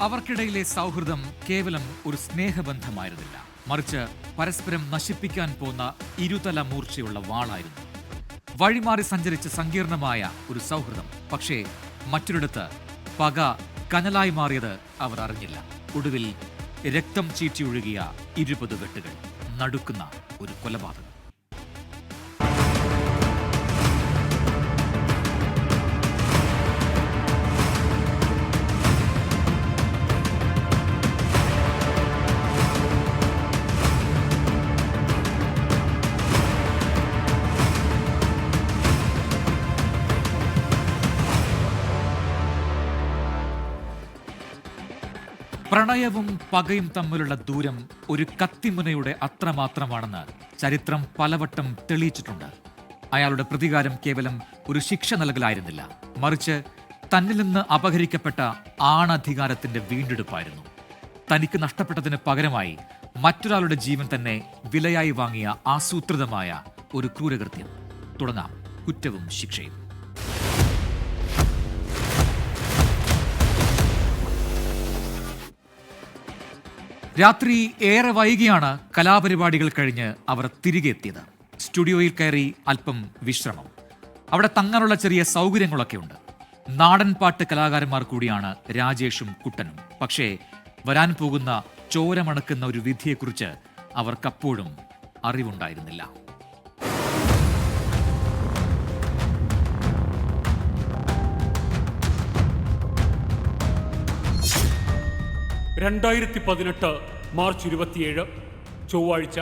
അവർക്കിടയിലെ സൗഹൃദം കേവലം ഒരു സ്നേഹബന്ധമായിരുന്നില്ല, മറിച്ച് പരസ്പരം നശിപ്പിക്കാൻ പോന്ന ഇരുതല മൂർച്ചയുള്ള വാളായിരുന്നു. വഴിമാറി സഞ്ചരിച്ച സങ്കീർണമായ ഒരു സൗഹൃദം. പക്ഷേ മറ്റൊരിടത്ത് പക കനലായി മാറിയത് അവർ അറിഞ്ഞില്ല. ഒടുവിൽ രക്തം ചീറ്റിയൊഴുകിയ 20 വെട്ടുകൾ, നടുക്കുന്ന ഒരു കൊലപാതകം. പ്രണയവും പകയും തമ്മിലുള്ള ദൂരം ഒരു കത്തിമുനയുടെ അത്രമാത്രമാണെന്ന് ചരിത്രം പലവട്ടം തെളിയിച്ചിട്ടുണ്ട്. അയാളുടെ പ്രതികാരം കേവലം ഒരു ശിക്ഷ നൽകലായിരുന്നില്ല, മറിച്ച് തന്നിൽ നിന്ന് അപഹരിക്കപ്പെട്ട ആണധികാരത്തിന്റെ വീണ്ടെടുപ്പായിരുന്നു. തനിക്ക് നഷ്ടപ്പെട്ടതിന് പകരമായി മറ്റൊരാളുടെ ജീവൻ തന്നെ വിലയായി വാങ്ങിയ ആസൂത്രിതമായ ഒരു ക്രൂരകൃത്യം. തുടങ്ങാം കുറ്റവും ശിക്ഷയും. രാത്രി ഏറെ വൈകിയാണ് കലാപരിപാടികൾ കഴിഞ്ഞ് അവർ തിരികെ എത്തിയത്. സ്റ്റുഡിയോയിൽ കയറി അല്പം വിശ്രമം. അവിടെ തങ്ങാനുള്ള ചെറിയ സൗകര്യങ്ങളൊക്കെ ഉണ്ട്. നാടൻ പാട്ട് കലാകാരന്മാർ കൂടിയാണ് രാജേഷും കുട്ടനും. പക്ഷേ വരാൻ പോകുന്ന ചോരമണക്കുന്ന ഒരു വിധിയെക്കുറിച്ച് അവർക്കപ്പോഴും അറിവുണ്ടായിരുന്നില്ല. മാർച്ച് 27 ചൊവ്വാഴ്ച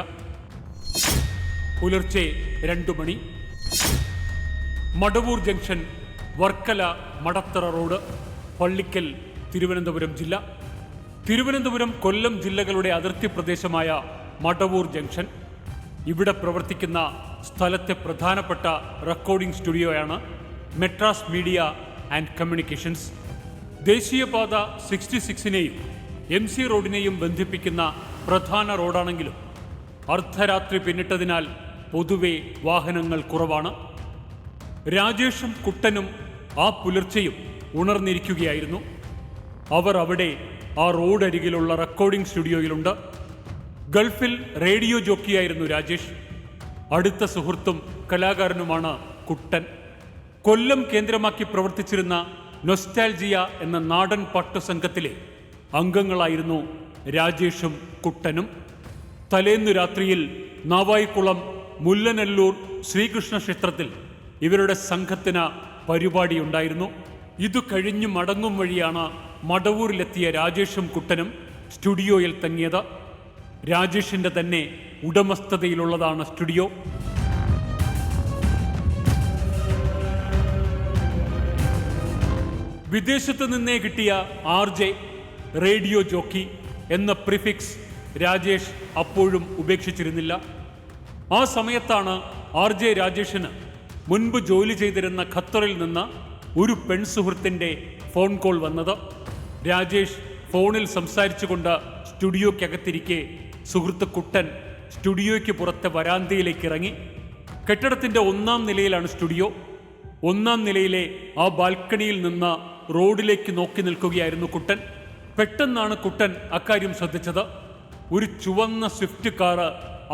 പുലർച്ചെ 2 മണി. മടവൂർ ജംഗ്ഷൻ, വർക്കല മടത്തറ റോഡ്, പള്ളിക്കൽ, തിരുവനന്തപുരം ജില്ല. തിരുവനന്തപുരം, കൊല്ലം ജില്ലകളുടെ അതിർത്തി പ്രദേശമായ മടവൂർ ജംഗ്ഷൻ. ഇവിടെ പ്രവർത്തിക്കുന്ന സ്ഥലത്തെ പ്രധാനപ്പെട്ട റെക്കോർഡിംഗ് സ്റ്റുഡിയോയാണ് മെട്രാസ് മീഡിയ ആൻഡ് കമ്മ്യൂണിക്കേഷൻസ്. ദേശീയപാത 66നെയും MC റോഡിനെയും ബന്ധിപ്പിക്കുന്ന പ്രധാന റോഡാണെങ്കിലും അർദ്ധരാത്രി പിന്നിട്ടതിനാൽ പൊതുവെ വാഹനങ്ങൾ കുറവാണ്. രാജേഷും കുട്ടനും ആ പുലർച്ചെയും ഉണർന്നിരിക്കുകയായിരുന്നു. അവർ അവിടെ ആ റോഡരികിലുള്ള റെക്കോർഡിംഗ് സ്റ്റുഡിയോയിലുണ്ട്. ഗൾഫിൽ റേഡിയോ ജോക്കിയായിരുന്നു രാജേഷ്. അടുത്ത സുഹൃത്തും കലാകാരനുമാണ് കുട്ടൻ. കൊല്ലം കേന്ദ്രമാക്കി പ്രവർത്തിച്ചിരുന്ന നൊസ്റ്റാൾജിയ എന്ന നാടൻ പാട്ടു സംഘത്തിലെ അംഗങ്ങളായിരുന്നു രാജേഷും കുട്ടനും. തലേന്നു രാത്രിയിൽ നാവായിക്കുളം മുല്ലനെല്ലൂർ ശ്രീകൃഷ്ണ ക്ഷേത്രത്തിൽ ഇവരുടെ സംഘത്തിന് പരിപാടിയുണ്ടായിരുന്നു. ഇതു കഴിഞ്ഞു മടങ്ങും വഴിയാണ് മടവൂരിലെത്തിയ രാജേഷും കുട്ടനും സ്റ്റുഡിയോയിൽ തങ്ങിയത്. രാജേഷിന്റെ തന്നെ ഉടമസ്ഥതയിലുള്ളതാണ് സ്റ്റുഡിയോ. വിദേശത്ത് നിന്നേ കിട്ടിയ RJ, റേഡിയോ ജോക്കി എന്ന പ്രിഫിക്സ് രാജേഷ് അപ്പോഴും ഉപേക്ഷിച്ചിരുന്നില്ല. ആ സമയത്താണ് RJ രാജേഷിന് മുൻപ് ജോലി ചെയ്തിരുന്ന ഖത്തറിൽ നിന്ന് ഒരു പെൺസുഹൃത്തിൻ്റെ ഫോൺ കോൾ വന്നത്. രാജേഷ് ഫോണിൽ സംസാരിച്ചുകൊണ്ട് സ്റ്റുഡിയോയ്ക്കകത്തിരിക്കെ സുഹൃത്ത് കുട്ടൻ സ്റ്റുഡിയോയ്ക്ക് പുറത്തെ വരാന്തയിലേക്ക് ഇറങ്ങി. കെട്ടിടത്തിൻ്റെ 1ാം നിലയിലാണ് സ്റ്റുഡിയോ. 1ാം നിലയിലെ ആ ബാൽക്കണിയിൽ നിന്ന് റോഡിലേക്ക് നോക്കി നിൽക്കുകയായിരുന്നു കുട്ടൻ. പെട്ടെന്നാണ് കുട്ടൻ അക്കാര്യം ശ്രദ്ധിച്ചത്. ഒരു ചുവന്ന സ്വിഫ്റ്റ് കാറ്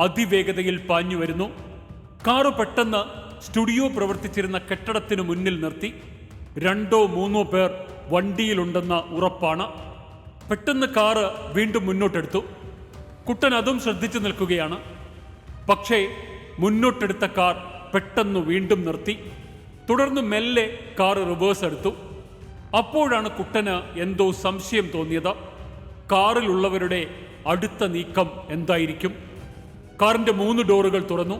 അതിവേഗതയിൽ പാഞ്ഞു വരുന്നു. കാറ് പെട്ടെന്ന് സ്റ്റുഡിയോ പ്രവർത്തിച്ചിരുന്ന കെട്ടിടത്തിന് മുന്നിൽ നിർത്തി. 2 or 3 പേർ വണ്ടിയിലുണ്ടെന്ന ഉറപ്പാണ്. പെട്ടെന്ന് കാറ് വീണ്ടും മുന്നോട്ടെടുത്തു. കുട്ടൻ അതും ശ്രദ്ധിച്ചു നിൽക്കുകയാണ്. പക്ഷേ മുന്നോട്ടെടുത്ത കാർ പെട്ടെന്ന് വീണ്ടും നിർത്തി. തുടർന്ന് മെല്ലെ കാർ റിവേഴ്സ് എടുത്തു. അപ്പോഴാണ് കുട്ടന് എന്തോ സംശയം തോന്നിയത്. കാറിലുള്ളവരുടെ അടുത്ത നീക്കം എന്തായിരിക്കും? കാറിന്റെ 3 ഡോറുകൾ തുറന്നു.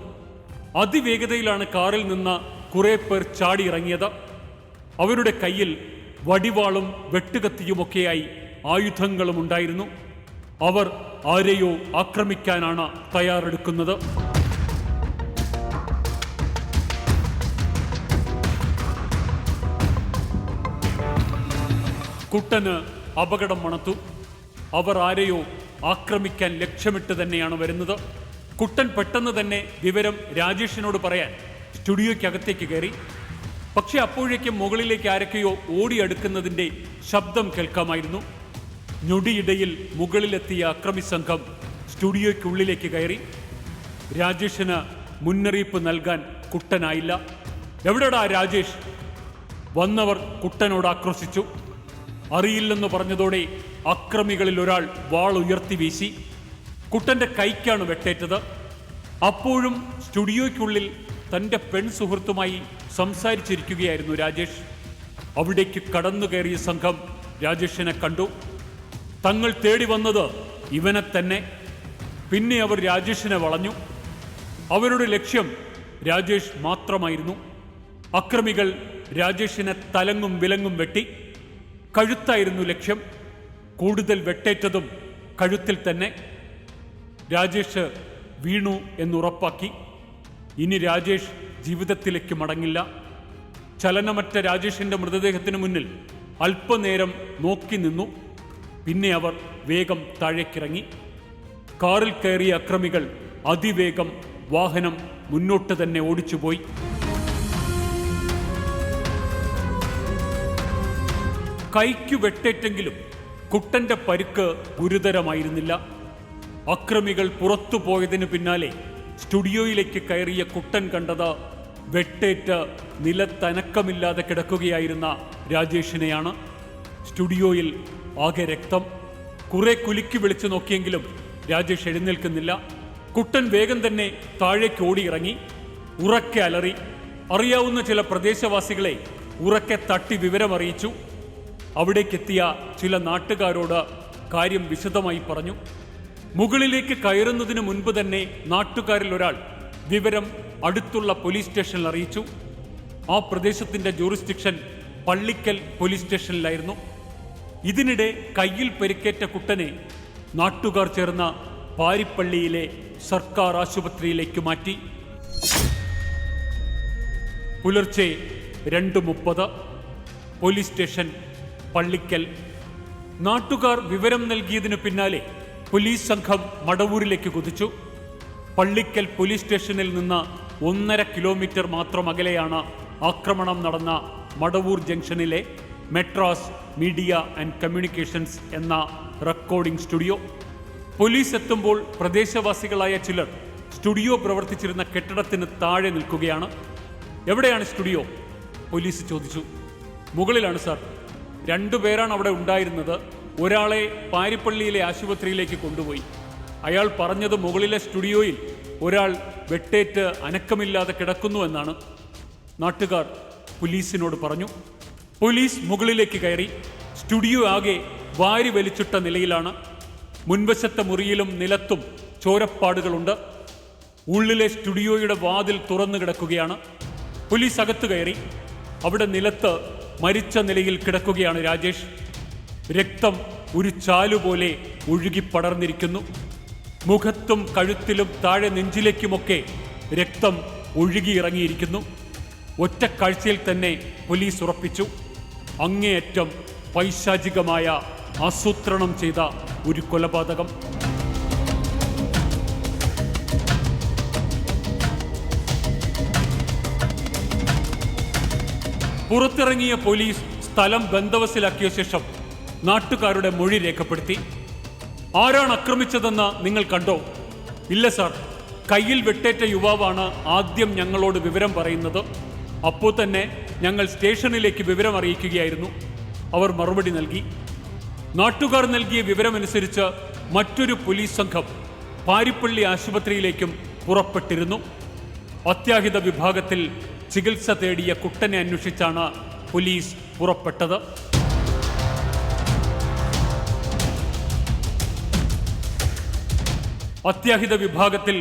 അതിവേഗതയിലാണ് കാറിൽ നിന്ന് കുറെ പേർ ചാടി ഇറങ്ങിയത്. അവരുടെ കയ്യിൽ വടിവാളും വെട്ടുകത്തിയുമൊക്കെയായി ആയുധങ്ങളും ഉണ്ടായിരുന്നു. അവർ ആരെയോ ആക്രമിക്കാനാണ് തയ്യാറെടുക്കുന്നത്. കുട്ടന് അപകടം മണത്തു. അവർ ആരെയോ ആക്രമിക്കാൻ ലക്ഷ്യമിട്ട് തന്നെയാണ് വരുന്നത്. കുട്ടൻ പെട്ടെന്ന് തന്നെ വിവരം രാജേഷിനോട് പറയാൻ സ്റ്റുഡിയോയ്ക്കകത്തേക്ക് കയറി. പക്ഷെ അപ്പോഴേക്കും മുകളിലേക്ക് ആരൊക്കെയോ ഓടിയെടുക്കുന്നതിൻ്റെ ശബ്ദം കേൾക്കാമായിരുന്നു. ഞൊടിയിടയിൽ മുകളിലെത്തിയ അക്രമി സംഘം സ്റ്റുഡിയോയ്ക്കുള്ളിലേക്ക് കയറി. രാജേഷിന് മുന്നറിയിപ്പ് നൽകാൻ കുട്ടനായില്ല. എവിടെടാ രാജേഷ്? വന്നവർ കുട്ടനോട് ആക്രോശിച്ചു. അറിയില്ലെന്ന് പറഞ്ഞതോടെ അക്രമികളിൽ ഒരാൾ വാൾ ഉയർത്തി വീശി. കുട്ടന്റെ കൈക്കാണ് വെട്ടേറ്റത്. അപ്പോഴും സ്റ്റുഡിയോയ്ക്കുള്ളിൽ തൻ്റെ പെൺ സുഹൃത്തുമായി സംസാരിച്ചിരിക്കുകയായിരുന്നു രാജേഷ്. അവിടേക്ക് കടന്നു കയറിയ സംഘം രാജേഷിനെ കണ്ടു. തങ്ങൾ തേടി വന്നത് ഇവനെ തന്നെ. പിന്നെ അവർ രാജേഷിനെ വളഞ്ഞു. അവരുടെ ലക്ഷ്യം രാജേഷ് മാത്രമായിരുന്നു. അക്രമികൾ രാജേഷിനെ തലങ്ങും വിലങ്ങും വെട്ടി. കഴുത്തായിരുന്നു ലക്ഷ്യം. കൂടുതൽ വെട്ടേറ്റതും കഴുത്തിൽ തന്നെ. രാജേഷ് വീണു എന്നുറപ്പാക്കി. ഇനി രാജേഷ് ജീവിതത്തിലേക്ക് മടങ്ങില്ല. ചലനമറ്റ രാജേഷിന്റെ മൃതദേഹത്തിന് മുന്നിൽ അല്പനേരം നോക്കി നിന്നു. പിന്നെ അവർ വേഗം താഴേക്കിറങ്ങി. കാറിൽ കയറിയ അക്രമികൾ അതിവേഗം വാഹനം മുന്നോട്ട് തന്നെ ഓടിച്ചുപോയി. കൈക്കു വെട്ടേറ്റെങ്കിലും കുട്ടന്റെ പരിക്ക് ഗുരുതരമായിരുന്നില്ല. അക്രമികൾ പുറത്തു പോയതിനു പിന്നാലെ സ്റ്റുഡിയോയിലേക്ക് കയറിയ കുട്ടൻ കണ്ടത് വെട്ടേറ്റ് നിലത്തനക്കമില്ലാതെ കിടക്കുകയായിരുന്ന രാജേഷിനെയാണ്. സ്റ്റുഡിയോയിൽ ആകെ രക്തം. കുറെ കുലുക്കി വിളിച്ചു നോക്കിയെങ്കിലും രാജേഷ് എഴുന്നേൽക്കുന്നില്ല. കുട്ടൻ വേഗം തന്നെ താഴേക്ക് ഓടിയിറങ്ങി. ഉറക്കെ അലറി. അറിയാവുന്ന ചില പ്രദേശവാസികളെ ഉറക്കെ തട്ടി വിവരമറിയിച്ചു. അവിടേക്കെത്തിയ ചില നാട്ടുകാരോട് കാര്യം വിശദമായി പറഞ്ഞു. മുകളിലേക്ക് കയറുന്നതിന് മുൻപ് തന്നെ നാട്ടുകാരിൽ ഒരാൾ വിവരം അടുത്തുള്ള പോലീസ് സ്റ്റേഷനിൽ അറിയിച്ചു. ആ പ്രദേശത്തിന്റെ ജൂറിസ്ഡിക്ഷൻ പള്ളിക്കൽ പോലീസ് സ്റ്റേഷനിലായിരുന്നു. ഇതിനിടെ കയ്യിൽ പരിക്കേറ്റ കുട്ടനെ നാട്ടുകാർ ചേർന്ന പാരിപ്പള്ളിയിലെ സർക്കാർ ആശുപത്രിയിലേക്ക് മാറ്റി. പുലർച്ചെ 2:30 പോലീസ് സ്റ്റേഷൻ പള്ളിക്കൽ. നാട്ടുകാർ വിവരം നൽകിയതിനു പിന്നാലെ പോലീസ് സംഘം മടവൂരിലേക്ക് കുതിച്ചു. പള്ളിക്കൽ പോലീസ് സ്റ്റേഷനിൽ നിന്ന് 1.5 കിലോമീറ്റർ മാത്രം അകലെയാണ് ആക്രമണം നടന്ന മടവൂർ ജംഗ്ഷനിലെ മെട്രാസ് മീഡിയ ആൻഡ് കമ്മ്യൂണിക്കേഷൻസ് എന്ന റെക്കോർഡിംഗ് സ്റ്റുഡിയോ. പോലീസ് എത്തുമ്പോൾ പ്രദേശവാസികളായ ചിലർ സ്റ്റുഡിയോ പ്രവർത്തിച്ചിരുന്ന കെട്ടിടത്തിന് താഴെ നിൽക്കുകയാണ്. എവിടെയാണ് സ്റ്റുഡിയോ? പോലീസ് ചോദിച്ചു. മുകളിലാണ് സാർ. 2 പേരാണ് അവിടെ ഉണ്ടായിരുന്നത്. ഒരാളെ പാരിപ്പള്ളിയിലെ ആശുപത്രിയിലേക്ക് കൊണ്ടുപോയി. അയാൾ പറഞ്ഞത് മുകളിലെ സ്റ്റുഡിയോയിൽ ഒരാൾ വെട്ടേറ്റ് അനക്കമില്ലാതെ കിടക്കുന്നു എന്നാണ്. നാട്ടുകാർ പോലീസിനോട് പറഞ്ഞു. പോലീസ് മുകളിലേക്ക് കയറി. സ്റ്റുഡിയോ ആകെ വാരി വലിച്ചിട്ട നിലയിലാണ്. മുൻവശത്തെ മുറിയിലും നിലത്തും ചോരപ്പാടുകളുണ്ട്. ഉള്ളിലെ സ്റ്റുഡിയോയുടെ വാതിൽ തുറന്നു കിടക്കുകയാണ്. പോലീസ് അകത്ത് കയറി. അവിടെ നിലത്ത് മരിച്ച നിലയിൽ കിടക്കുകയാണ് രാജേഷ്. രക്തം ഒരു ചാലുപോലെ ഒഴുകി പടർന്നിരിക്കുന്നു. മുഖത്തും കഴുത്തിലും താഴെ നെഞ്ചിലേക്കുമൊക്കെ രക്തം ഒഴുകിയിറങ്ങിയിരിക്കുന്നു. ഒറ്റ കാഴ്ചയിൽ തന്നെ പോലീസ് ഉറപ്പിച്ചു, അങ്ങേയറ്റം പൈശാചികമായ ആസൂത്രണം ചെയ്ത ഒരു കൊലപാതകം. പുറത്തിറങ്ങിയ പോലീസ് സ്ഥലം ബന്ദോബസ്തിലാക്കിയ ശേഷം നാട്ടുകാരുടെ മൊഴി രേഖപ്പെടുത്തി. ആരാണ് ആക്രമിച്ചതെന്ന് നിങ്ങൾ കണ്ടോ? ഇല്ല സാർ, കയ്യിൽ വെട്ടേറ്റ യുവാവാണ് ആദ്യം ഞങ്ങളോട് വിവരം പറയുന്നത്. അപ്പോൾ തന്നെ ഞങ്ങൾ സ്റ്റേഷനിലേക്ക് വിവരം അറിയിക്കുകയായിരുന്നു. അവർ മറുപടി നൽകി. നാട്ടുകാർ നൽകിയ വിവരമനുസരിച്ച് മറ്റൊരു പോലീസ് സംഘം പാരിപ്പള്ളി ആശുപത്രിയിലേക്കും പുറപ്പെട്ടിരുന്നു. അത്യാഹിത വിഭാഗത്തിൽ ചികിത്സ തേടിയ കുട്ടനെ അന്വേഷിച്ചാണ് പോലീസ് പുറപ്പെട്ടത്. അത്യാഹിത വിഭാഗത്തിൽ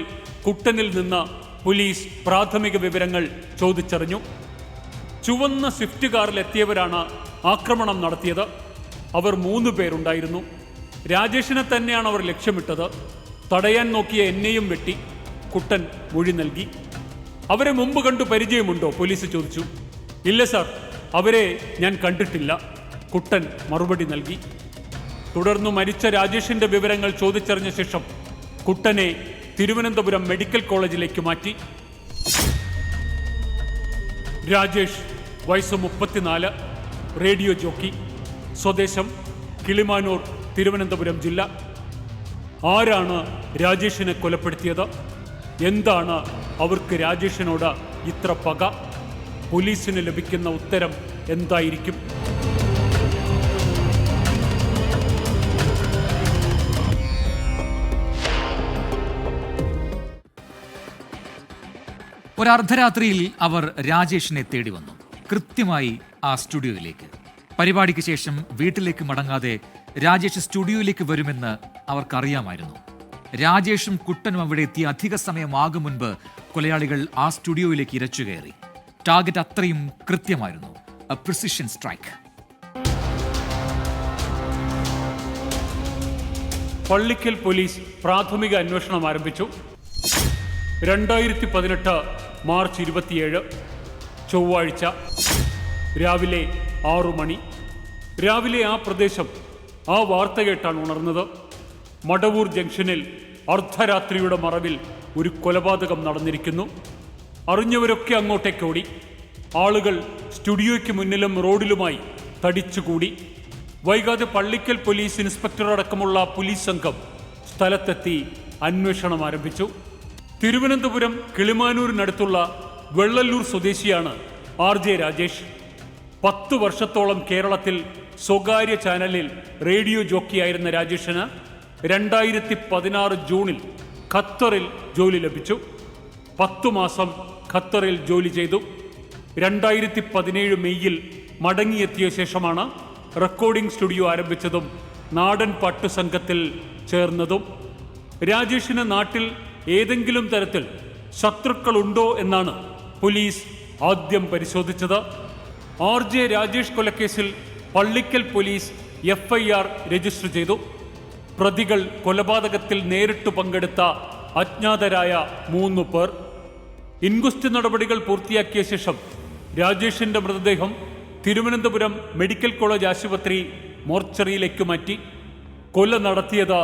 കുട്ടനിൽ നിന്ന് പോലീസ് പ്രാഥമിക വിവരങ്ങൾ ചോദിച്ചറിഞ്ഞു. ചുവന്ന സ്വിഫ്റ്റ് കാറിലെത്തിയവരാണ് ആക്രമണം നടത്തിയത്. അവർ 3 പേരുണ്ടായിരുന്നു. രാജേഷിനെ തന്നെയാണ് അവർ ലക്ഷ്യമിട്ടത്. തടയാൻ നോക്കിയ എന്നെയും വെട്ടി. കുട്ടൻ മൊഴി നൽകി. അവരെ മുമ്പ് കണ്ടു പരിചയമുണ്ടോ? പോലീസ് ചോദിച്ചു. ഇല്ല സാർ, അവരെ ഞാൻ കണ്ടിട്ടില്ല, കുട്ടൻ മറുപടി നൽകി. തുടർന്ന് മരിച്ച രാജേഷിന്റെ വിവരങ്ങൾ ചോദിച്ചറിഞ്ഞ ശേഷം കുട്ടനെ തിരുവനന്തപുരം മെഡിക്കൽ കോളേജിലേക്ക് മാറ്റി. രാജേഷ്, വയസ്സ് 34, റേഡിയോ ജോക്കി, സ്വദേശം കിളിമാനൂർ തിരുവനന്തപുരം ജില്ല. ആരാണ് രാജേഷിനെ കൊലപ്പെടുത്തിയത്? എന്താണ് അവർക്ക് രാജേഷിനോട് ഇത്ര പക? പോലീസിന് ലഭിക്കുന്ന ഉത്തരം എന്തായിരിക്കും? ഒരർദ്ധരാത്രിയിൽ അവർ രാജേഷിനെ തേടി വന്നു, കൃത്യമായി ആ സ്റ്റുഡിയോയിലേക്ക്. പരിപാടിക്ക് ശേഷം വീട്ടിലേക്ക് മടങ്ങാതെ രാജേഷ് സ്റ്റുഡിയോയിലേക്ക് വരുമെന്ന് അവർക്കറിയാമായിരുന്നു. രാജേഷും കുട്ടനും അവിടെ എത്തിയ അധിക സമയമാകും മുൻപ് കൊലയാളികൾ ആ സ്റ്റുഡിയോയിലേക്ക് ഇരച്ചുകയറി. ടാർഗറ്റ് അത്രയും കൃത്യമായിരുന്നു. A precision strike. Pallikkal police പ്രാഥമിക അന്വേഷണം ആരംഭിച്ചു. 2018 മാർച്ച് 27 ചൊവ്വാഴ്ച രാവിലെ 6 മണി. രാവിലെ ആ പ്രദേശം ആ വാർത്ത കേട്ടാണ് ഉണർന്നത്. മടവൂർ ജംഗ്ഷനിൽ അർദ്ധരാത്രിയുടെ മറവിൽ ഒരു കൊലപാതകം നടന്നിരിക്കുന്നു. അറിഞ്ഞവരൊക്കെ അങ്ങോട്ടേക്ക് ഓടി. ആളുകൾ സ്റ്റുഡിയോയ്ക്ക് മുന്നിലും റോഡിലുമായി തടിച്ചുകൂടി. വൈകാതെ പള്ളിക്കൽ പോലീസ് ഇൻസ്പെക്ടർ അടക്കമുള്ള പോലീസ് സംഘം സ്ഥലത്തെത്തി അന്വേഷണം ആരംഭിച്ചു. തിരുവനന്തപുരം കിളിമാനൂരിനടുത്തുള്ള വെള്ളല്ലൂർ സ്വദേശിയാണ് RJ രാജേഷ്. 10 വർഷത്തോളം കേരളത്തിൽ സ്വകാര്യ ചാനലിൽ റേഡിയോ ജോക്കിയായിരുന്ന രാജേഷിന് 2016 ജൂണിൽ ഖത്തറിൽ ജോലി ലഭിച്ചു. 10 മാസം ഖത്തറിൽ ജോലി ചെയ്തു. 2017 മെയ്യിൽ മടങ്ങിയെത്തിയ ശേഷമാണ് റെക്കോർഡിംഗ് സ്റ്റുഡിയോ ആരംഭിച്ചതും നാടൻ പാട്ട് സംഘത്തിൽ ചേർന്നതും. രാജേഷിന് നാട്ടിൽ ഏതെങ്കിലും തരത്തിൽ ശത്രുക്കളുണ്ടോ എന്നാണ് പോലീസ് ആദ്യം പരിശോധിച്ചത്. RJ രാജേഷ് കൊലക്കേസിൽ പള്ളിക്കൽ പോലീസ് FIR രജിസ്റ്റർ ചെയ്തു. പ്രതികൾ കൊലപാതകത്തിൽ നേരിട്ട് പങ്കെടുത്ത അജ്ഞാതരായ 3 പേർ. ഇൻക്വസ്റ്റ് നടപടികൾ പൂർത്തിയാക്കിയ ശേഷം രാജേഷിന്റെ മൃതദേഹം തിരുവനന്തപുരം മെഡിക്കൽ കോളേജ് ആശുപത്രി മോർച്ചറിയിലേക്ക് മാറ്റി. കൊല നടത്തിയത്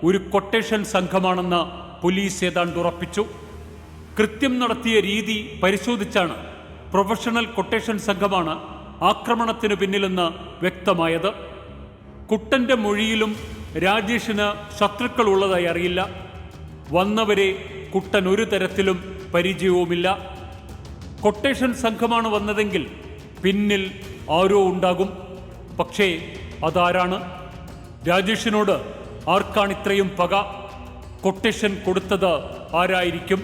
ഒരു കൊട്ടേഷൻ സംഘമാണെന്ന് പോലീസ് ഏതാണ്ട് ഉറപ്പിച്ചു. കൃത്യം നടത്തിയ രീതി പരിശോധിച്ചാണ് പ്രൊഫഷണൽ കൊട്ടേഷൻ സംഘമാണ് ആക്രമണത്തിന് പിന്നിലെന്ന് വ്യക്തമായത്. കുട്ടന്റെ മൊഴിയിലും രാജേഷിന് ശത്രുക്കൾ ഉള്ളതായി അറിയില്ല. വന്നവരെ കുട്ടൻ ഒരു തരത്തിലും പരിചയവുമില്ല. കൊട്ടേഷൻ സംഘമാണ് വന്നതെങ്കിൽ പിന്നിൽ ആരോ ഉണ്ടാകും. പക്ഷേ അതാരാണ്? രാജേഷിനോട് ആർക്കാണ് ഇത്രയും പക? കൊട്ടേഷൻ കൊടുത്തത് ആരായിരിക്കും?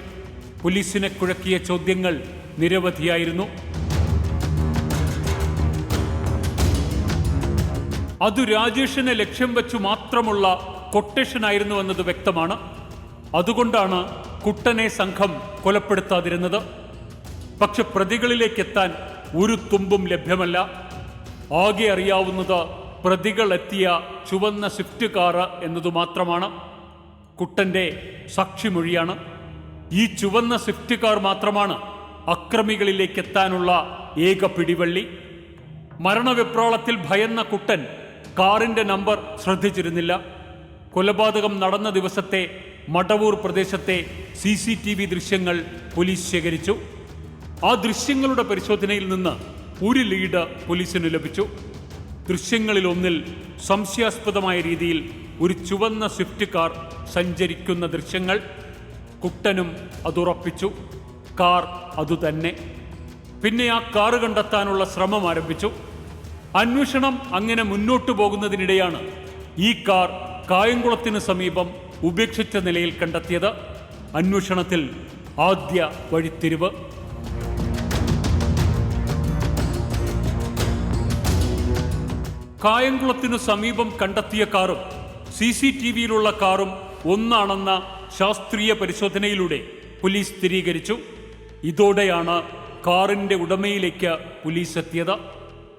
പോലീസിനെ കുഴക്കിയ ചോദ്യങ്ങൾ നിരവധിയായിരുന്നു. അത് രാജേഷിനെ ലക്ഷ്യം വെച്ചു മാത്രമുള്ള കൊട്ടേഷനായിരുന്നു എന്നത് വ്യക്തമാണ്. അതുകൊണ്ടാണ് കുട്ടനെ സംഘം കൊലപ്പെടുത്താതിരുന്നത്. പക്ഷെ പ്രതികളിലേക്കെത്താൻ ഒരു തുമ്പും ലഭ്യമല്ല. ആകെ അറിയാവുന്നത് പ്രതികൾ എത്തിയ ചുവന്ന സ്വിഫ്റ്റ് കാറ് എന്നതു മാത്രമാണ്. കുട്ടന്റെ സാക്ഷിമൊഴിയാണ്. ഈ ചുവന്ന സ്വിഫ്റ്റ് കാർ മാത്രമാണ് അക്രമികളിലേക്ക് എത്താനുള്ള ഏക പിടിവള്ളി. മരണവിപ്രാളത്തിൽ ഭയന്ന കുട്ടൻ കാറിന്റെ നമ്പർ ശ്രദ്ധിച്ചിരുന്നില്ല. കൊലപാതകം നടന്ന ദിവസത്തെ മടവൂർ പ്രദേശത്തെ CCTV ദൃശ്യങ്ങൾ പോലീസ് ശേഖരിച്ചു. ആ ദൃശ്യങ്ങളുടെ പരിശോധനയിൽ നിന്ന് ഒരു ലീഡ് പോലീസിന് ലഭിച്ചു. ദൃശ്യങ്ങളിലൊന്നിൽ സംശയാസ്പദമായ രീതിയിൽ ഒരു ചുവന്ന സ്വിഫ്റ്റ് കാർ സഞ്ചരിക്കുന്ന ദൃശ്യങ്ങൾ. കുട്ടനും അതുറപ്പിച്ചു. കാർ അതുതന്നെ. പിന്നെ ആ കാറ് കണ്ടെത്താനുള്ള ശ്രമം ആരംഭിച്ചു. അന്വേഷണം അങ്ങനെ മുന്നോട്ടു പോകുന്നതിനിടെയാണ് ഈ കാർ കായംകുളത്തിന് സമീപം ഉപേക്ഷിച്ച നിലയിൽ കണ്ടെത്തിയത്. അന്വേഷണത്തിൽ ആദ്യ വഴിത്തിരിവ്. കായംകുളത്തിനു സമീപം കണ്ടെത്തിയ കാറും CCTVയിലുള്ള കാറും ഒന്നാണെന്ന ശാസ്ത്രീയ പരിശോധനയിലൂടെ പോലീസ് സ്ഥിരീകരിച്ചു. ഇതോടെയാണ് കാറിന്റെ ഉടമയിലേക്ക് പോലീസ് എത്തിയത്.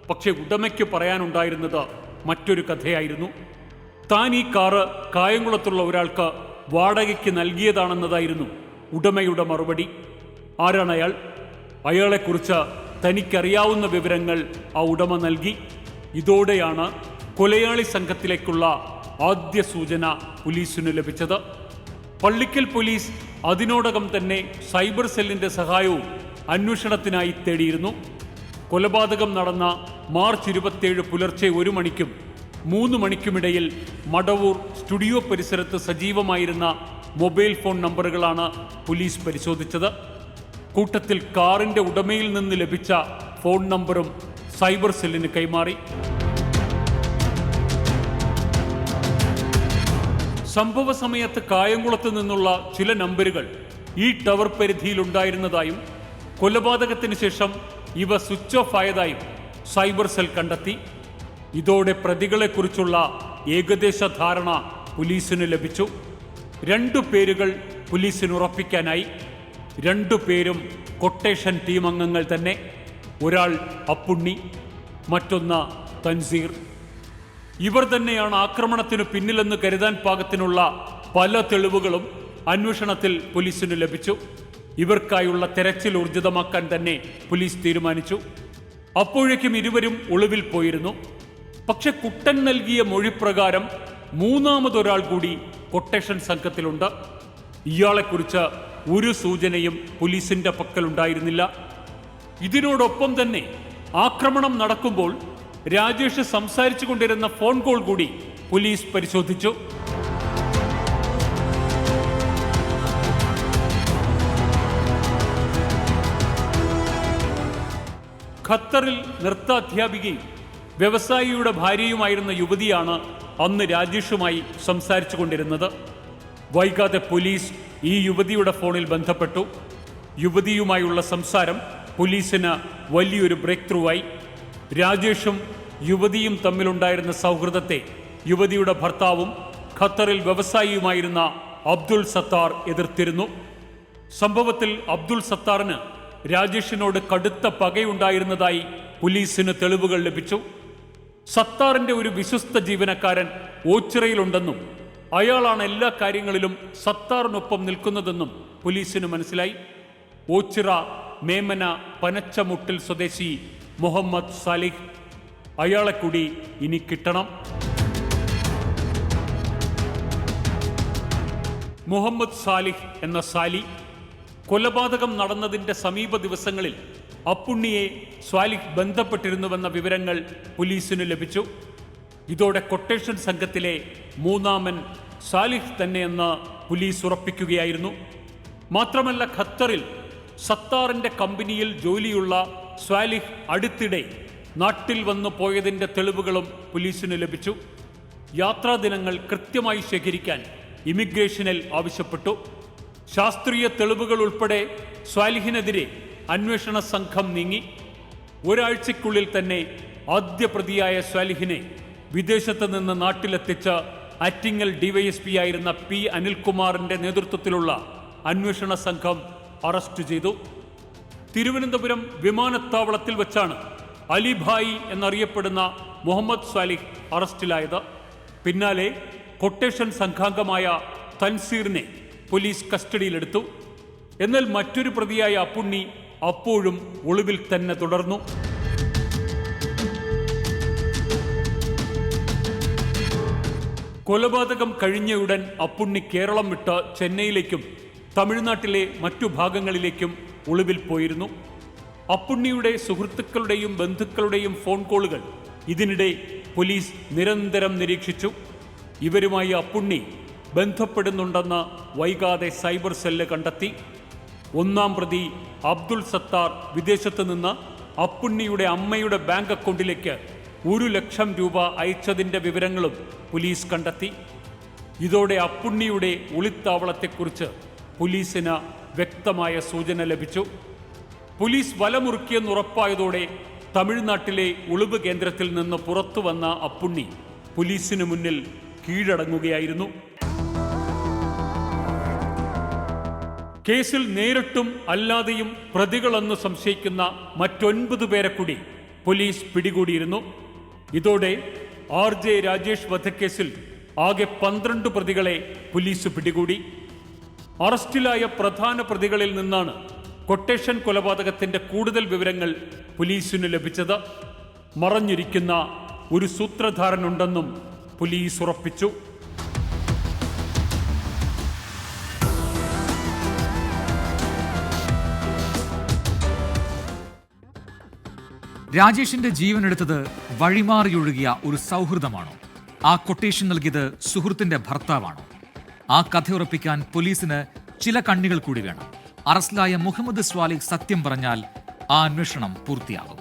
പക്ഷെ ഉടമയ്ക്ക് പറയാനുണ്ടായിരുന്നത് മറ്റൊരു കഥയായിരുന്നു. താൻ ഈ കാറ് കായംകുളത്തുള്ള ഒരാൾക്ക് വാടകയ്ക്ക് നൽകിയതാണെന്നതായിരുന്നു ഉടമയുടെ മറുപടി. ആരാണ് അയാൾ? അയാളെക്കുറിച്ച് തനിക്കറിയാവുന്ന വിവരങ്ങൾ ആ ഉടമ നൽകി. ഇതോടെയാണ് കൊലയാളി സംഘത്തിലേക്കുള്ള ആദ്യ സൂചന പോലീസിന് ലഭിച്ചത്. പള്ളിക്കൽ പോലീസ് അതിനോടകം തന്നെ സൈബർ സെല്ലിന്റെ സഹായവും അന്വേഷണത്തിനായി തേടിയിരുന്നു. കൊലപാതകം നടന്ന മാർച്ച് 27 പുലർച്ചെ 1 മണിക്കും 3 മണിക്കുമിടയിൽ മടവൂർ സ്റ്റുഡിയോ പരിസരത്ത് സജീവമായിരുന്ന മൊബൈൽ ഫോൺ നമ്പറുകളാണ് പോലീസ് പരിശോധിച്ചത്. കൂട്ടത്തിൽ കാറിന്റെ ഉടമയിൽ നിന്ന് ലഭിച്ച ഫോൺ നമ്പറും സൈബർ സെല്ലിന് കൈമാറി. സംഭവ സമയത്ത് കായംകുളത്ത് നിന്നുള്ള ചില നമ്പറുകൾ ഈ ടവർ പരിധിയിലുണ്ടായിരുന്നതായും കൊലപാതകത്തിന് ശേഷം ഇവ സ്വിച്ച് ഓഫ് ആയതായും സൈബർ സെൽ കണ്ടെത്തി. ഇതോടെ പ്രതികളെക്കുറിച്ചുള്ള ഏകദേശ ധാരണ പോലീസിന് ലഭിച്ചു. 2 പേരുകൾ പോലീസിന് ഉറപ്പിക്കാനായി. 2 പേരും കൊട്ടേഷൻ ടീം അംഗങ്ങൾ തന്നെ. ഒരാൾ അപ്പുണ്ണി, മറ്റൊന്ന് തൻസീർ. ഇവർ തന്നെയാണ് ആക്രമണത്തിന് പിന്നിലെന്ന് കരുതാൻ പാകത്തിനുള്ള പല തെളിവുകളും അന്വേഷണത്തിൽ പോലീസിന് ലഭിച്ചു. ഇവർക്കായുള്ള തെരച്ചിൽ ഊർജിതമാക്കാൻ തന്നെ പോലീസ് തീരുമാനിച്ചു. അപ്പോഴേക്കും ഇരുവരും ഒളിവിൽ പോയിരുന്നു. പക്ഷെ കുട്ടൻ നൽകിയ മൊഴിപ്രകാരം 3-മതൊരാൾ കൂടി കൊട്ടേഷൻ സംഘത്തിലുണ്ട്. ഇയാളെക്കുറിച്ച് ഒരു സൂചനയും പോലീസിന്റെ പക്കലുണ്ടായിരുന്നില്ല. ഇതിനോടൊപ്പം തന്നെ ആക്രമണം നടക്കുമ്പോൾ രാജേഷ് സംസാരിച്ചു കൊണ്ടിരുന്ന ഫോൺ കോൾ കൂടി പോലീസ് പരിശോധിച്ചു. ഖത്തറിൽ നൃത്താധ്യാപികയും വ്യവസായിയുടെ ഭാര്യയുമായിരുന്ന യുവതിയാണ് അന്ന് രാജേഷുമായി സംസാരിച്ചു കൊണ്ടിരുന്നത്. വൈകാതെ പോലീസ് ഈ യുവതിയുടെ ഫോണിൽ ബന്ധപ്പെട്ടു. യുവതിയുമായുള്ള സംസാരം പോലീസിന് വലിയൊരു ബ്രേക്ക് ത്രൂ ആയി. രാജേഷും യുവതിയും തമ്മിലുണ്ടായിരുന്ന സൗഹൃദത്തെ യുവതിയുടെ ഭർത്താവും ഖത്തറിൽ വ്യവസായിയുമായിരുന്ന അബ്ദുൾ സത്താർ എതിർത്തിരുന്നു. സംഭവത്തിൽ അബ്ദുൾ സത്താറിന് രാജേഷിനോട് കടുത്ത പകയുണ്ടായിരുന്നതായി പോലീസിന് തെളിവുകൾ ലഭിച്ചു. സത്താറിന്റെ ഒരു വിശ്വസ്ത ജീവനക്കാരൻ ഓച്ചിറയിലുണ്ടെന്നും അയാളാണ് എല്ലാ കാര്യങ്ങളിലും സത്താറിനൊപ്പം നിൽക്കുന്നതെന്നും പോലീസിന് മനസ്സിലായി. ഓച്ചിറ മേമന പനച്ചമുട്ടിൽ സ്വദേശി മുഹമ്മദ് സാലിഹ്. അയാളെ കൂടി ഇനി കിട്ടണം. മുഹമ്മദ് സാലിഹ് എന്ന സാലി കൊലപാതകം നടന്നതിന്റെ സമീപ ദിവസങ്ങളിൽ അപ്പുണ്ണിയെ സ്വാലിഹ് ബന്ധപ്പെട്ടിരുന്നുവെന്ന വിവരങ്ങൾ പോലീസിന് ലഭിച്ചു. ഇതോടെ കൊട്ടേഷൻ സംഘത്തിലെ 3-മൻ സാലിഹ് തന്നെയെന്ന് പോലീസ് ഉറപ്പിക്കുകയായിരുന്നു. മാത്രമല്ല, ഖത്തറിൽ സത്താറിന്റെ കമ്പനിയിൽ ജോലിയുള്ള സ്വാലിഹ് അടുത്തിടെ നാട്ടിൽ വന്നു പോയതിന്റെ തെളിവുകളും പോലീസിന് ലഭിച്ചു. യാത്രാദിനങ്ങൾ കൃത്യമായി ശേഖരിക്കാൻ ഇമിഗ്രേഷനിൽ ആവശ്യപ്പെട്ടു. ശാസ്ത്രീയ തെളിവുകൾ ഉൾപ്പെടെ സ്വാലിഹിനെതിരെ അന്വേഷണ സംഘം നീങ്ങി. ഒരാഴ്ചയ്ക്കുള്ളിൽ തന്നെ ആദ്യ പ്രതിയായ സ്വാലിഹിനെ വിദേശത്ത് നിന്ന് നാട്ടിലെത്തിച്ച ആറ്റിങ്ങൽ ഡിവൈഎസ്പി ആയിരുന്ന പി അനിൽകുമാറിന്റെ നേതൃത്വത്തിലുള്ള അന്വേഷണ സംഘം അറസ്റ്റ് ചെയ്തു. തിരുവനന്തപുരം വിമാനത്താവളത്തിൽ വെച്ചാണ് അലിഭായി എന്നറിയപ്പെടുന്ന മുഹമ്മദ് സാലിഹ് അറസ്റ്റിലായത്. പിന്നാലെ കൊട്ടേഷൻ സംഘാംഗമായ തൻസീറിനെ പോലീസ് കസ്റ്റഡിയിലെടുത്തു. എന്നാൽ മറ്റൊരു പ്രതിയായ അപ്പുണ്ണി അപ്പോഴും ഒളിവിൽ തന്നെ തുടർന്നു. കൊലപാതകം കഴിഞ്ഞയുടൻ അപ്പുണ്ണി കേരളം വിട്ട് ചെന്നൈയിലേക്കും തമിഴ്നാട്ടിലെ മറ്റു ഭാഗങ്ങളിലേക്കും ഒളിവിൽ പോയിരുന്നു. അപ്പുണ്ണിയുടെ സുഹൃത്തുക്കളുടെയും ബന്ധുക്കളുടെയും ഫോൺ കോളുകൾ ഇതിനിടെ പോലീസ് നിരന്തരം നിരീക്ഷിച്ചു. ഇവരുമായി അപ്പുണ്ണി ബന്ധപ്പെടുന്നുണ്ടെന്ന് വൈകാതെ സൈബർ സെല്ല് കണ്ടെത്തി. 1-ാം പ്രതി അബ്ദുൾ സത്താർ വിദേശത്ത് നിന്ന് അപ്പുണ്ണിയുടെ അമ്മയുടെ ബാങ്ക് അക്കൗണ്ടിലേക്ക് 1,00,000 രൂപ അയച്ചതിന്റെ വിവരങ്ങളും പോലീസ് കണ്ടെത്തി. ഇതോടെ അപ്പുണ്ണിയുടെ ഒളിത്താവളത്തെക്കുറിച്ച് പോലീസിന് വ്യക്തമായ സൂചന ലഭിച്ചു. പോലീസ് വലമുറുക്കിയെന്നുറപ്പായതോടെ തമിഴ്നാട്ടിലെ ഒളിവ് കേന്ദ്രത്തിൽ നിന്ന് പുറത്തു വന്ന അപ്പുണ്ണി പോലീസിന് മുന്നിൽ കീഴടങ്ങുകയായിരുന്നു. കേസിൽ നേരിട്ടും അല്ലാതെയും പ്രതികളെന്ന് സംശയിക്കുന്ന മറ്റ് 9 പേരെ കൂടി പോലീസ് പിടികൂടിയിരുന്നു. ഇതോടെ RJ രാജേഷ് വധക്കേസിൽ ആകെ 12 പ്രതികളെ പോലീസ് പിടികൂടി. അറസ്റ്റിലായ പ്രധാന പ്രതികളിൽ നിന്നാണ് കൊട്ടേഷൻ കൊലപാതകത്തിന്റെ കൂടുതൽ വിവരങ്ങൾ പോലീസിന് ലഭിച്ചത്. മറഞ്ഞിരിക്കുന്ന ഒരു സൂത്രധാരനുണ്ടെന്നും പോലീസ് ഉറപ്പിച്ചു. രാജേഷിന്റെ ജീവനെടുത്തത് വഴിമാറിയൊഴുകിയ ഒരു സൗഹൃദമാണോ? ആ കൊട്ടേഷൻ നൽകിയത് സുഹൃത്തിന്റെ ഭർത്താവാണ്. ആ കഥയുറപ്പിക്കാൻ പോലീസിന് ചില കണ്ണികൾ കൂടി വേണം. അറസ്റ്റിലായ മുഹമ്മദ് സ്വാലിഹ് സത്യം പറഞ്ഞാൽ ആ അന്വേഷണം പൂർത്തിയാകും.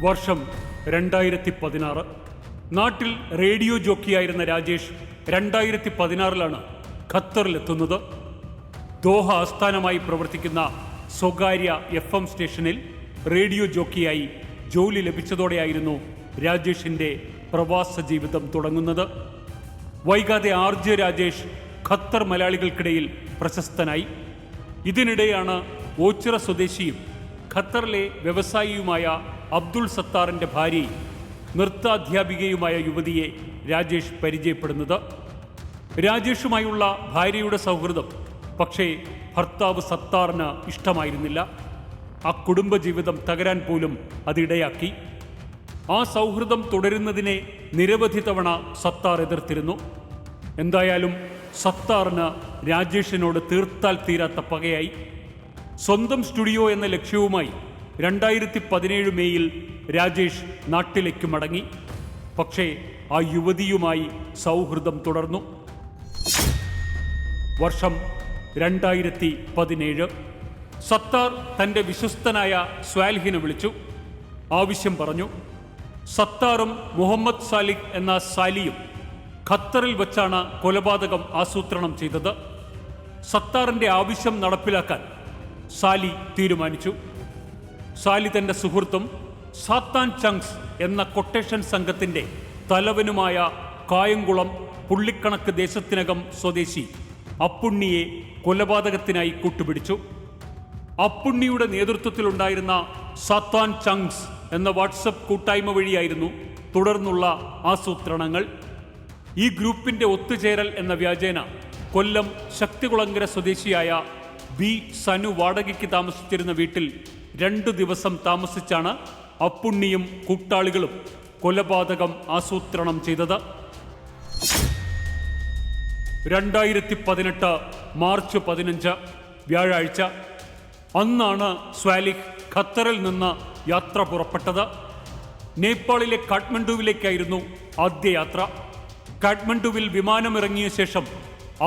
വർഷം 2016. നാട്ടിൽ റേഡിയോ ജോക്കിയായിരുന്ന രാജേഷ് 2016 ഖത്തറിലെത്തുന്നത്. ദോഹ ആസ്ഥാനമായി പ്രവർത്തിക്കുന്ന സ്വകാര്യ FM സ്റ്റേഷനിൽ റേഡിയോ ജോക്കിയായി ജോലി ലഭിച്ചതോടെയായിരുന്നു രാജേഷിൻ്റെ പ്രവാസ ജീവിതം തുടങ്ങുന്നത്. വൈകാതെ RJ രാജേഷ് ഖത്തർ മലയാളികൾക്കിടയിൽ പ്രശസ്തനായി. ഇതിനിടെയാണ് ഓച്ചിറ സ്വദേശിയും ഖത്തറിലെ വ്യവസായിയുമായ അബ്ദുൾ സത്താറിൻ്റെ ഭാര്യയും നൃത്താധ്യാപികയുമായ യുവതിയെ രാജേഷ് പരിചയപ്പെടുന്നത്. രാജേഷുമായുള്ള ഭാര്യയുടെ സൗഹൃദം പക്ഷേ ഭർത്താവ് സത്താറിന് ഇഷ്ടമായിരുന്നില്ല. ആ കുടുംബജീവിതം തകരാൻ പോലും അതിടയാക്കി. ആ സൗഹൃദം തുടരുന്നതിനെ നിരവധി തവണ സത്താർ എതിർത്തിരുന്നു. എന്തായാലും സത്താറിന് രാജേഷിനോട് തീർത്താൽ തീരാത്ത പകയായി. സ്വന്തം സ്റ്റുഡിയോ എന്ന ലക്ഷ്യവുമായി 2017 മെയ്യിൽ രാജേഷ് നാട്ടിലേക്ക് മടങ്ങി. പക്ഷേ ആ യുവതിയുമായി സൗഹൃദം തുടർന്നു. വർഷം 2017. സത്താർ തൻ്റെ വിശ്വസ്തനായ സ്വാലിഹിനെ വിളിച്ചു. ആവശ്യം പറഞ്ഞു. സത്താറും മുഹമ്മദ് സാലിഹ് എന്ന സാലിയും ഖത്തറിൽ വച്ചാണ് കൊലപാതകം ആസൂത്രണം ചെയ്തത്. സത്താറിൻ്റെ ആവശ്യം നടപ്പിലാക്കാൻ സാലി തീരുമാനിച്ചു. സാലി തൻ്റെ സുഹൃത്തും സാത്താൻ ചങ്സ് എന്ന കൊട്ടേഷൻ സംഘത്തിൻ്റെ തലവനുമായ കായംകുളം പുള്ളിക്കണക്ക് ദേശത്തിനകം സ്വദേശി അപ്പുണ്ണിയെ കൊലപാതകത്തിനായി കൂട്ടുപിടിച്ചു. അപ്പുണ്ണിയുടെ നേതൃത്വത്തിലുണ്ടായിരുന്ന സാത്താൻ ചങ്സ് എന്ന വാട്സപ്പ് കൂട്ടായ്മ വഴിയായിരുന്നു തുടർന്നുള്ള ആസൂത്രണങ്ങൾ. ഈ ഗ്രൂപ്പിൻ്റെ ഒത്തുചേരൽ എന്ന വ്യാജേന കൊല്ലം ശക്തികുളങ്ങര സ്വദേശിയായ ബി സനു വാടകയ്ക്ക് താമസിച്ചിരുന്ന വീട്ടിൽ 2 ദിവസം താമസിച്ചാണ് അപ്പുണ്ണിയും കൂട്ടാളികളും കൊലപാതകം ആസൂത്രണം ചെയ്തത്. 2018 മാർച്ച് 15 വ്യാഴാഴ്ച. അന്നാണ് സ്വാലിഹ് ഖത്തറിൽ നിന്ന് യാത്ര പുറപ്പെട്ടത്. നേപ്പാളിലെ കാഠ്മണ്ഡുവിലേക്കായിരുന്നു ആദ്യ യാത്ര. കാഠ്മണ്ഡുവിൽ വിമാനമിറങ്ങിയ ശേഷം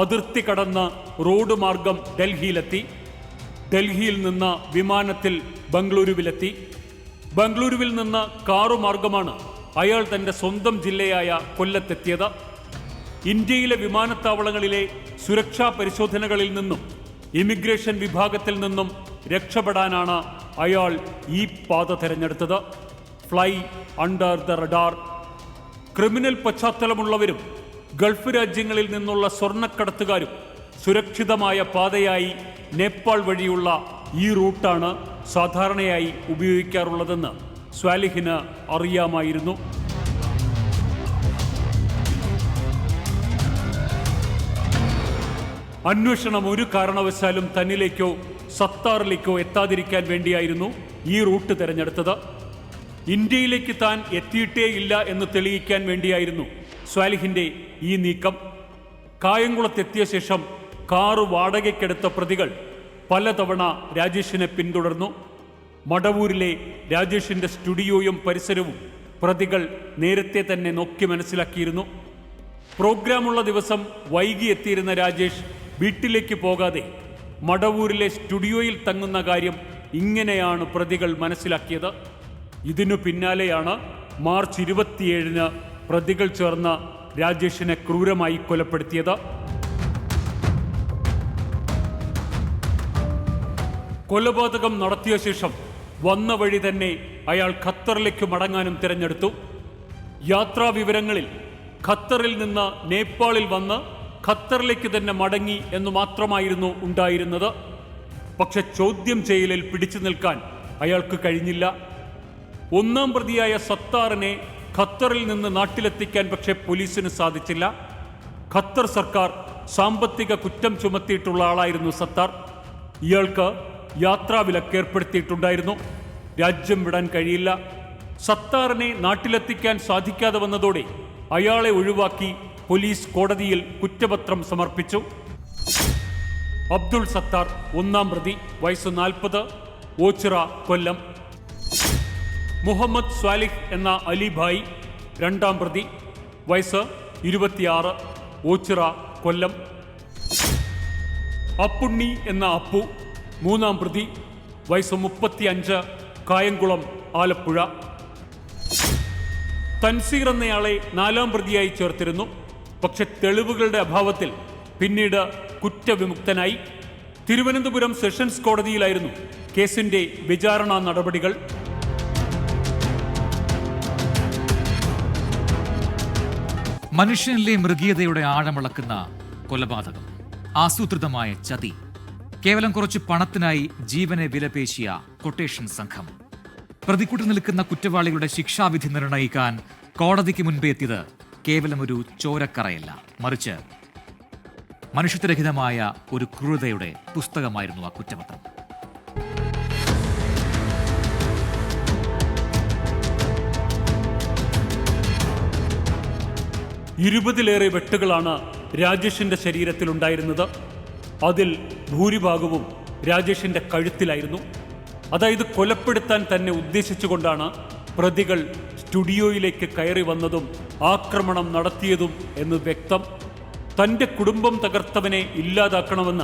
അതിർത്തി കടന്ന് റോഡ് മാർഗം ഡൽഹിയിലെത്തി. ഡൽഹിയിൽ നിന്ന് വിമാനത്തിൽ ബംഗളൂരുവിലെത്തി. ബംഗളൂരുവിൽ നിന്ന് കാറുമാർഗമാണ് അയാൾ തൻ്റെ സ്വന്തം ജില്ലയായ കൊല്ലത്തെത്തിയത്. ഇന്ത്യയിലെ വിമാനത്താവളങ്ങളിലെ സുരക്ഷാ പരിശോധനകളിൽ നിന്നും ഇമിഗ്രേഷൻ വിഭാഗത്തിൽ നിന്നും രക്ഷപ്പെടാനാണ് അയാൾ ഈ പാത തിരഞ്ഞെടുത്തത്. Fly under the radar. Criminal പശ്ചാത്തലമുള്ളവരും ഗൾഫ് രാജ്യങ്ങളിൽ നിന്നുള്ള സ്വർണ്ണക്കടത്തുകാരും സുരക്ഷിതമായ പാതയായി നേപ്പാൾ വഴിയുള്ള ഈ റൂട്ടാണ് സാധാരണയായി ഉപയോഗിക്കാറുള്ളതെന്ന് സ്വാലിഹിന് അറിയാമായിരുന്നു. അന്വേഷണം ഒരു കാരണവശാലും തന്നിലേക്കോ സത്താറിലേക്കോ എത്താതിരിക്കാൻ വേണ്ടിയായിരുന്നു ഈ റൂട്ട് തിരഞ്ഞെടുത്തത്. ഇന്ത്യയിലേക്ക് താൻ എത്തിയിട്ടേ ഇല്ല എന്ന് തെളിയിക്കാൻ വേണ്ടിയായിരുന്നു സ്വാലിഹിൻ്റെ ഈ നീക്കം. കായംകുളത്തെത്തിയ ശേഷം കാറ് വാടകയ്ക്കെടുത്ത പ്രതികൾ പലതവണ രാജേഷിനെ പിന്തുടർന്നു. മടവൂരിലെ രാജേഷിൻ്റെ സ്റ്റുഡിയോയും പരിസരവും പ്രതികൾ നേരത്തെ തന്നെ നോക്കി മനസ്സിലാക്കിയിരുന്നു. പ്രോഗ്രാമുള്ള ദിവസം വൈകി എത്തിയിരുന്ന രാജേഷ് വീട്ടിലേക്ക് പോകാതെ മടവൂരിലെ സ്റ്റുഡിയോയിൽ തങ്ങുന്ന കാര്യം ഇങ്ങനെയാണ് പ്രതികൾ മനസ്സിലാക്കിയത്. ഇതിനു പിന്നാലെയാണ് മാർച്ച് 27 പ്രതികൾ ചേർന്ന് രാജേഷിനെ ക്രൂരമായി കൊലപ്പെടുത്തിയത്. കൊലപാതകം നടത്തിയ ശേഷം വന്ന വഴി തന്നെ അയാൾ ഖത്തറിലേക്ക് മടങ്ങാനും തിരഞ്ഞെടുത്തു. യാത്രാ വിവരങ്ങളിൽ ഖത്തറിൽ നിന്ന് നേപ്പാളിൽ വന്ന് ഖത്തറിലേക്ക് തന്നെ മടങ്ങി എന്ന് മാത്രമായിരുന്നു ഉണ്ടായിരുന്നത്. പക്ഷെ ചോദ്യം ചെയ്യലിൽ പിടിച്ചു നിൽക്കാൻ അയാൾക്ക് കഴിഞ്ഞില്ല. ഒന്നാം പ്രതിയായ സത്താറിനെ ഖത്തറിൽ നിന്ന് നാട്ടിലെത്തിക്കാൻ പക്ഷേ പോലീസിന് സാധിച്ചില്ല. ഖത്തർ സർക്കാർ സാമ്പത്തിക കുറ്റം ചുമത്തിയിട്ടുള്ള ആളായിരുന്നു സത്താർ. ഇയാൾക്ക് യാത്രാവിലക്ക് ഏർപ്പെടുത്തിയിട്ടുണ്ടായിരുന്നു. രാജ്യം വിടാൻ കഴിയില്ല. സത്താറിനെ നാട്ടിലെത്തിക്കാൻ സാധിക്കാതെ വന്നതോടെ അയാളെ ഒഴിവാക്കി പോലീസ് കോടതിയിൽ കുറ്റപത്രം സമർപ്പിച്ചു. അബ്ദുൾ സത്താർ 1-ാം പ്രതി, വയസ്സ് 40, ഓച്ചിറ, കൊല്ലം. മുഹമ്മദ് സ്വാലിഹ് എന്ന അലിഭായ് 2-ാം പ്രതി, വയസ്സ് 26, ഓച്ചിറ, കൊല്ലം. അപ്പുണ്ണി എന്ന അപ്പു 3-ാം പ്രതി, വയസ്സ് 35, കായംകുളം, ആലപ്പുഴ. തൻസീർ എന്നയാളെ 4-ാം പ്രതിയായി ചേർത്തിരുന്നു. പക്ഷെ തെളിവുകളുടെ അഭാവത്തിൽ പിന്നീട് കുറ്റവിമുക്തനായി. തിരുവനന്തപുരം സെഷൻസ് കോടതിയിലായിരുന്നു കേസിന്റെ വിചാരണ നടപടികൾ. മനുഷ്യനിലെ മൃഗീയതയുടെ ആഴമളക്കുന്ന കൊലപാതകം, ആസൂത്രിതമായ ചതി, കേവലം കുറച്ച് പണത്തിനായി ജീവനെ വിലപേശിയ കൊട്ടേഷൻ സംഘം. പ്രതിക്കൂട്ടിൽ നിൽക്കുന്ന കുറ്റവാളികളുടെ ശിക്ഷാവിധി നിർണയിക്കാൻ കോടതിക്ക് മുൻപേ എത്തിയത് കേവലം ഒരു ചോരക്കറയല്ല, മറിച്ച് മനുഷ്യത്വരഹിതമായ ഒരു ക്രൂരതയുടെ പുസ്തകമായിരുന്നു ആ കുറ്റപത്രം. ഇരുപതിലേറെ വെട്ടുകളാണ് രാജേഷിന്റെ ശരീരത്തിലുണ്ടായിരുന്നത്. അതിൽ ഭൂരിഭാഗവും രാജേഷിന്റെ കഴുത്തിലായിരുന്നു. അതായത് കൊലപ്പെടുത്താൻ തന്നെ ഉദ്ദേശിച്ചുകൊണ്ടാണ് പ്രതികൾ സ്റ്റുഡിയോയിലേക്ക് കയറി വന്നതും ആക്രമണം നടത്തിയതും എന്ന് വ്യക്തം. തൻ്റെ കുടുംബം തകർത്തവനെ ഇല്ലാതാക്കണമെന്ന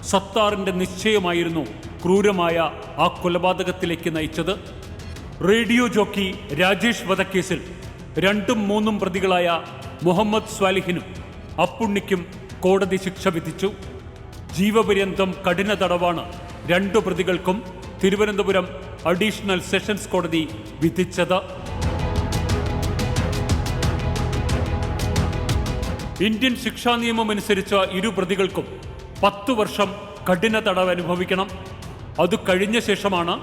സത്താറിന്റെ നിശ്ചയമായിരുന്നു ക്രൂരമായ ആ കൊലപാതകത്തിലേക്ക് നയിച്ചത്. റേഡിയോ ജോക്കി രാജേഷ് വധക്കേസിൽ 2ഉം 3ഉം പ്രതികളായ മുഹമ്മദ് സ്വാലിഹിനും അപ്പുണ്ണിക്കും കോടതി ശിക്ഷ വിധിച്ചു. ജീവപര്യന്തം കഠിന തടവാണ് 2 പ്രതികൾക്കും തിരുവനന്തപുരം അഡീഷണൽ സെഷൻസ് കോടതി വിധിച്ചത്. ഇന്ത്യൻ ശിക്ഷാ നിയമം അനുസരിച്ച് 2 പ്രതികൾക്കും 10 വർഷം കഠിന തടവ് അനുഭവിക്കണം. അത് കഴിഞ്ഞ ശേഷമാണ്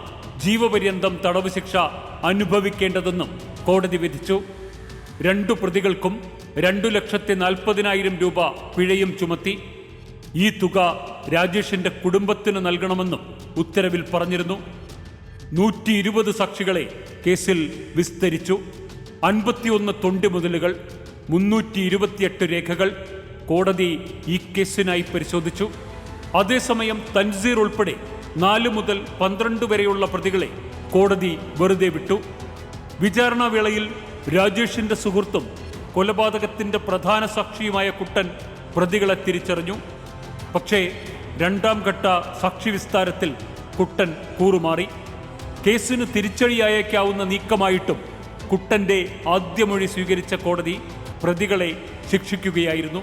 ജീവപര്യന്തം തടവ് ശിക്ഷ അനുഭവിക്കേണ്ടതെന്നും കോടതി വിധിച്ചു. 2 പ്രതികൾക്കും 2,40,000 രൂപ പിഴയും ചുമത്തി. ഈ തുക രാജേഷിന്റെ കുടുംബത്തിന് നൽകണമെന്നും ഉത്തരവിൽ പറഞ്ഞിരുന്നു. 120 സാക്ഷികളെ കേസിൽ വിസ്തരിച്ചു. 51 തൊണ്ടിമുതലുകൾ, 328 രേഖകൾ കോടതി ഈ കേസിനായി പരിശോധിച്ചു. അതേസമയം തൻസീർ ഉൾപ്പെടെ 4 മുതൽ 12 വരെയുള്ള പ്രതികളെ കോടതി വെറുതെ വിട്ടു. വിചാരണാവേളയിൽ രാജേഷിന്റെ സുഹൃത്തും കൊലപാതകത്തിന്റെ പ്രധാന സാക്ഷിയുമായ കുട്ടൻ പ്രതികളെ തിരിച്ചറിഞ്ഞു. പക്ഷേ 2ാം ഘട്ട സാക്ഷി വിസ്താരത്തിൽ കുട്ടൻ കൂറുമാറി. കേസിന് തിരിച്ചടിയായേക്കാവുന്ന നീക്കമായിട്ടും കുട്ടന്റെ ആദ്യമൊഴി സ്വീകരിച്ച കോടതി പ്രതികളെ ശിക്ഷിക്കുകയായിരുന്നു.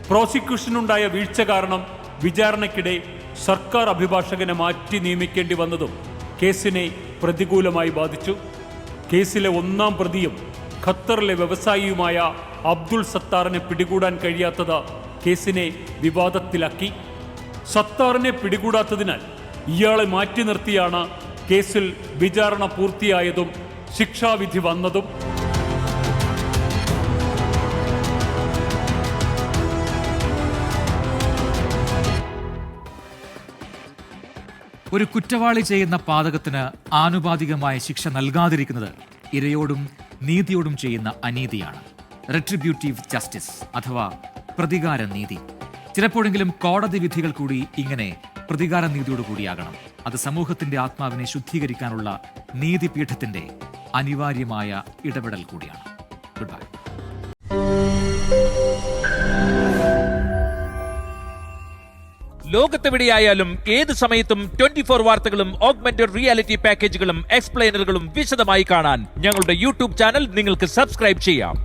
പ്രോസിക്യൂഷനുണ്ടായ വീഴ്ച കാരണം വിചാരണയ്ക്കിടെ സർക്കാർ അഭിഭാഷകനെ മാറ്റി നിയമിക്കേണ്ടി വന്നതും കേസിനെ പ്രതികൂലമായി ബാധിച്ചു. കേസിലെ 1ാം പ്രതിയും ഖത്തറിലെ വ്യവസായിയുമായ അബ്ദുൾ സത്താറിനെ പിടികൂടാൻ കഴിയാത്തത് കേസിനെ വിവാദത്തിലാക്കി. സത്താറിനെ പിടികൂടാത്തതിനാൽ ഇയാളെ മാറ്റി നിർത്തിയാണ് കേസിൽ വിചാരണ പൂർത്തിയായതും ശിക്ഷാവിധി വന്നതും. ഒരു കുറ്റവാളി ചെയ്യുന്ന പാതകത്തിന് ആനുപാതികമായ ശിക്ഷ നൽകാതിരിക്കുന്നത് ഇരയോടും നീതിയോടും ചെയ്യുന്ന അനീതിയാണ്. റെട്രിബ്യൂട്ടീവ് ജസ്റ്റിസ് അഥവാ പ്രതികാര നീതി. ചിലപ്പോഴെങ്കിലും കോടതി വിധികൾ കൂടി ഇങ്ങനെ പ്രതികാര നീതിയോടുകൂടിയാകണം. അത് സമൂഹത്തിന്റെ ആത്മാവിനെ ശുദ്ധീകരിക്കാനുള്ള നീതിപീഠത്തിന്റെ അനിവാര്യമായ ഇടപെടൽ കൂടിയാണ്. Good bye. ലോകത്തെവിടെയായാലും ഏത് സമയത്തും 24 വാർത്തകളും ഓഗ്മെന്റഡ് റിയാലിറ്റി പാക്കേജുകളും എക്സ്പ്ലെയിനറുകളും വിശദമായി കാണാൻ ഞങ്ങളുടെ യൂട്യൂബ് ചാനൽ നിങ്ങൾക്ക് സബ്സ്ക്രൈബ് ചെയ്യാം.